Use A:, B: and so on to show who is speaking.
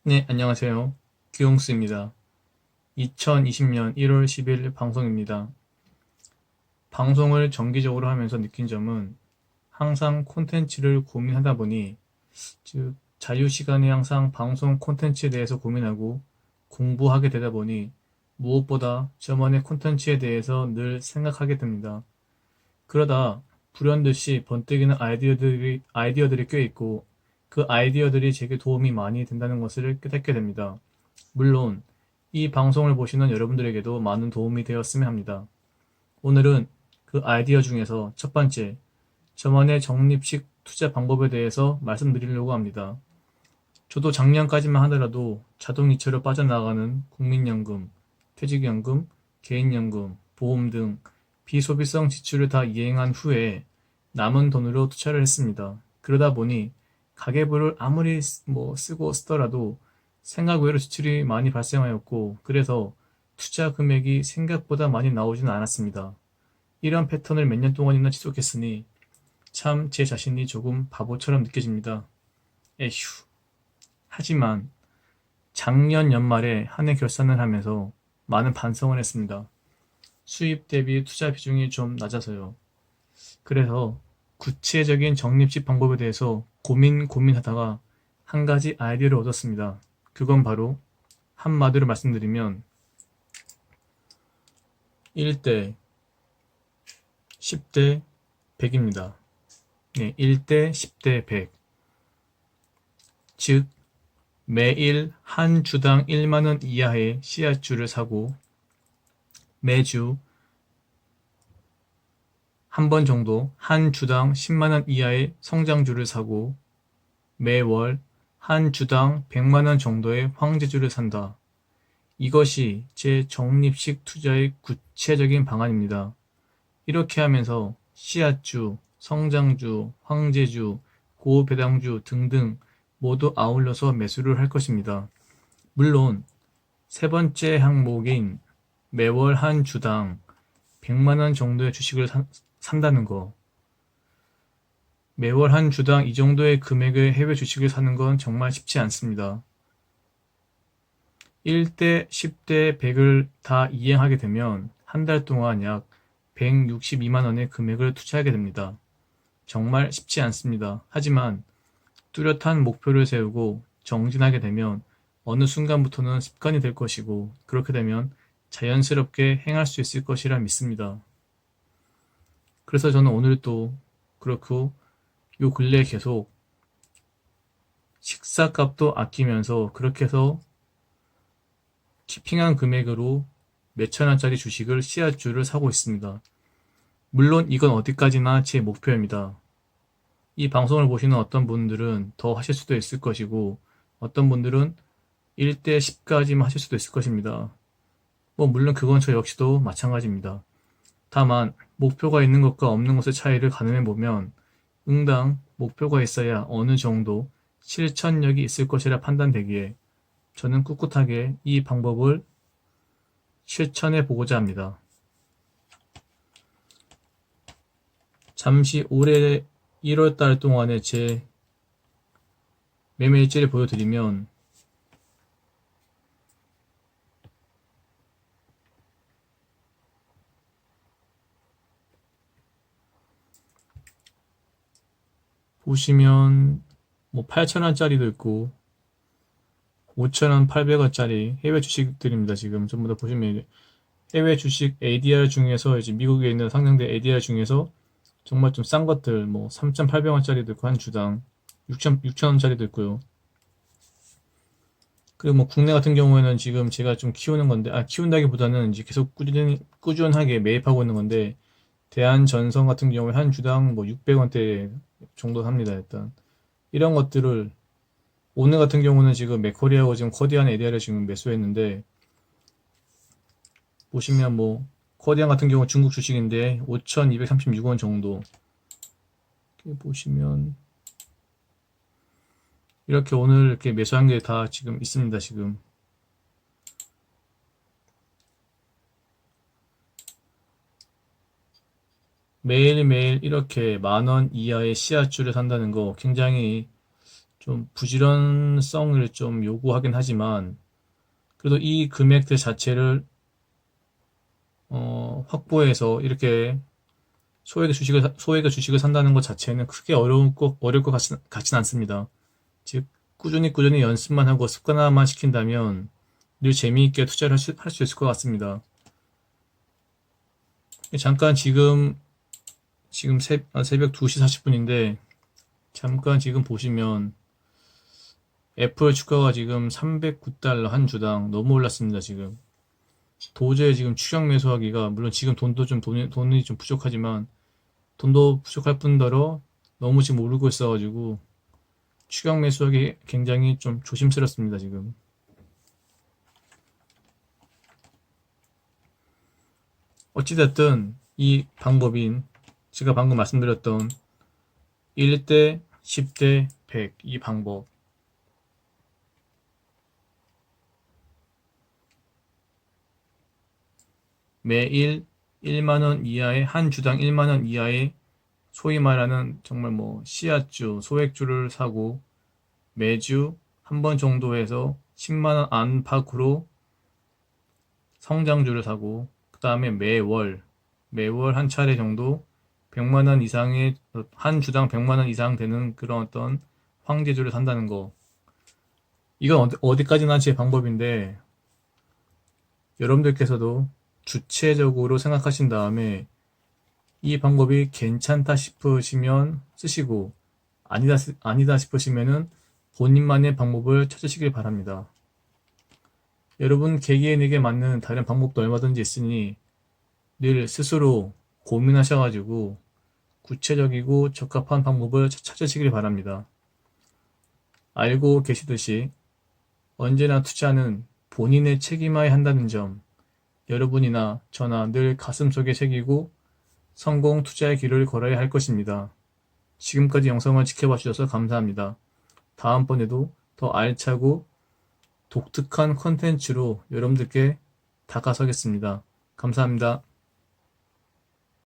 A: 네, 안녕하세요. 귀용수입니다. 2020년 1월 10일 방송입니다. 방송을 정기적으로 하면서 느낀 점은 항상 콘텐츠를 고민하다 보니, 즉, 자유 시간에 항상 방송 콘텐츠에 대해서 고민하고 공부하게 되다 보니 무엇보다 저만의 콘텐츠에 대해서 늘 생각하게 됩니다. 그러다 불현듯이 번뜩이는 아이디어들이 껴있고 그 아이디어들이 제게 도움이 많이 된다는 것을 깨닫게 됩니다. 물론 이 방송을 보시는 여러분들에게도 많은 도움이 되었으면 합니다. 오늘은 그 아이디어 중에서 첫 번째, 저만의 적립식 투자 방법에 대해서 말씀드리려고 합니다. 저도 작년까지만 하더라도 자동이체로 빠져나가는 국민연금, 퇴직연금, 개인연금, 보험 등 비소비성 지출을 다 이행한 후에 남은 돈으로 투자를 했습니다. 그러다 보니 가계부를 아무리 쓰고 쓰더라도 생각 외로 지출이 많이 발생하였고, 그래서 투자 금액이 생각보다 많이 나오지는 않았습니다. 이런 패턴을 몇 년 동안이나 지속했으니 참 제 자신이 조금 바보처럼 느껴집니다. 에휴. 하지만 작년 연말에 한 해 결산을 하면서 많은 반성을 했습니다. 수입 대비 투자 비중이 좀 낮아서요. 그래서 구체적인 적립식 방법에 대해서 고민하다가 한 가지 아이디어를 얻었습니다. 그건 바로 한마디로 말씀드리면 1대 10대 100입니다. 네, 1대 10대 100. 즉, 매일 한 주당 1만 원 이하의 씨앗주를 사고 매주 한 번 정도 한 주당 10만 원 이하의 성장주를 사고 매월 한 주당 100만 원 정도의 황제주를 산다. 이것이 제 적립식 투자의 구체적인 방안입니다. 이렇게 하면서 씨앗주, 성장주, 황제주, 고배당주 등등 모두 아울러서 매수를 할 것입니다. 물론 세 번째 항목인 매월 한 주당 100만 원 정도의 주식을 산다는 거, 매월 한 주당 이 정도의 금액의 해외 주식을 사는 건 정말 쉽지 않습니다. 1대 10대 100을 다 이행하게 되면 한 달 동안 약 162만 원의 금액을 투자하게 됩니다. 정말 쉽지 않습니다. 하지만 뚜렷한 목표를 세우고 정진하게 되면 어느 순간부터는 습관이 될 것이고, 그렇게 되면 자연스럽게 행할 수 있을 것이라 믿습니다. 그래서 저는 오늘 또 그렇고 요 근래에 계속 식사값도 아끼면서 그렇게 해서 키핑한 금액으로 몇천 원짜리 주식을 씨앗주를 사고 있습니다. 물론 이건 어디까지나 제 목표입니다. 이 방송을 보시는 어떤 분들은 더 하실 수도 있을 것이고, 어떤 분들은 1대 10까지만 하실 수도 있을 것입니다. 물론 그건 저 역시도 마찬가지입니다. 다만 목표가 있는 것과 없는 것의 차이를 가늠해 보면 응당 목표가 있어야 어느 정도 실천력이 있을 것이라 판단되기에 저는 꿋꿋하게 이 방법을 실천해 보고자 합니다. 잠시 올해 1월 달 동안의 제 매매 일지를 보여드리면, 보시면 8,000원짜리도 있고 5,000원, 800원짜리 해외 주식들입니다. 지금 전부 다 보시면 해외 주식 ADR 중에서 이제 미국에 있는 상장된 ADR 중에서 정말 좀 싼 것들 3,800원짜리도 있고 한 주당 6,000원짜리도 있고요. 그리고 국내 같은 경우에는 지금 제가 좀 키우는 건데, 키운다기보다는 이제 계속 꾸준하게 매입하고 있는 건데, 대한전선 같은 경우에 한 주당 600원대 정도 합니다, 일단. 이런 것들을, 오늘 같은 경우는 지금 맥커리하고 지금 코디안 ADR을 지금 매수했는데, 보시면 코디안 같은 경우 중국 주식인데, 5,236원 정도. 이렇게 보시면, 이렇게 오늘 이렇게 매수한 게 다 지금 있습니다, 지금. 매일매일 이렇게 10,000원 이하의 씨앗주를 산다는 거 굉장히 좀 부지런성을 좀 요구하긴 하지만 그래도 이 금액들 자체를 확보해서 이렇게 소액의 주식을 산다는 것 자체는 크게 어려울 것 같진 않습니다. 즉, 꾸준히 연습만 하고 습관화만 시킨다면 늘 재미있게 투자를 할 수 있을 것 같습니다. 잠깐 지금 새벽 2시 40분인데 잠깐 지금 보시면 애플 주가가 지금 309달러 한 주당 너무 올랐습니다. 지금 도저히 지금 추격 매수하기가, 물론 지금 돈이 좀 부족하지만 돈도 부족할 뿐더러 너무 지금 오르고 있어가지고 추격 매수하기 굉장히 좀 조심스럽습니다. 지금 어찌됐든 이 방법인 제가 방금 말씀드렸던 1대 10대 100 이 방법, 매일 1만원 이하의, 한 주당 1만원 이하의 소위 말하는 정말 뭐 씨앗주, 소액주를 사고 매주 한 번 정도 해서 10만원 안팎으로 성장주를 사고, 그 다음에 매월 한 차례 정도 100만원 이상의, 한 주당 100만원 이상 되는 그런 어떤 황제주를 산다는 거. 이건 어디까지나 제 방법인데 여러분들께서도 주체적으로 생각하신 다음에 이 방법이 괜찮다 싶으시면 쓰시고, 아니다 싶으시면은 본인만의 방법을 찾으시길 바랍니다. 여러분 개개인에게 맞는 다른 방법도 얼마든지 있으니 늘 스스로 고민하셔가지고 구체적이고 적합한 방법을 찾으시길 바랍니다. 알고 계시듯이 언제나 투자는 본인의 책임화에 한다는 점, 여러분이나 저나 늘 가슴속에 새기고 성공 투자의 길을 걸어야 할 것입니다. 지금까지 영상을 지켜봐 주셔서 감사합니다. 다음번에도 더 알차고 독특한 컨텐츠로 여러분들께 다가서겠습니다. 감사합니다.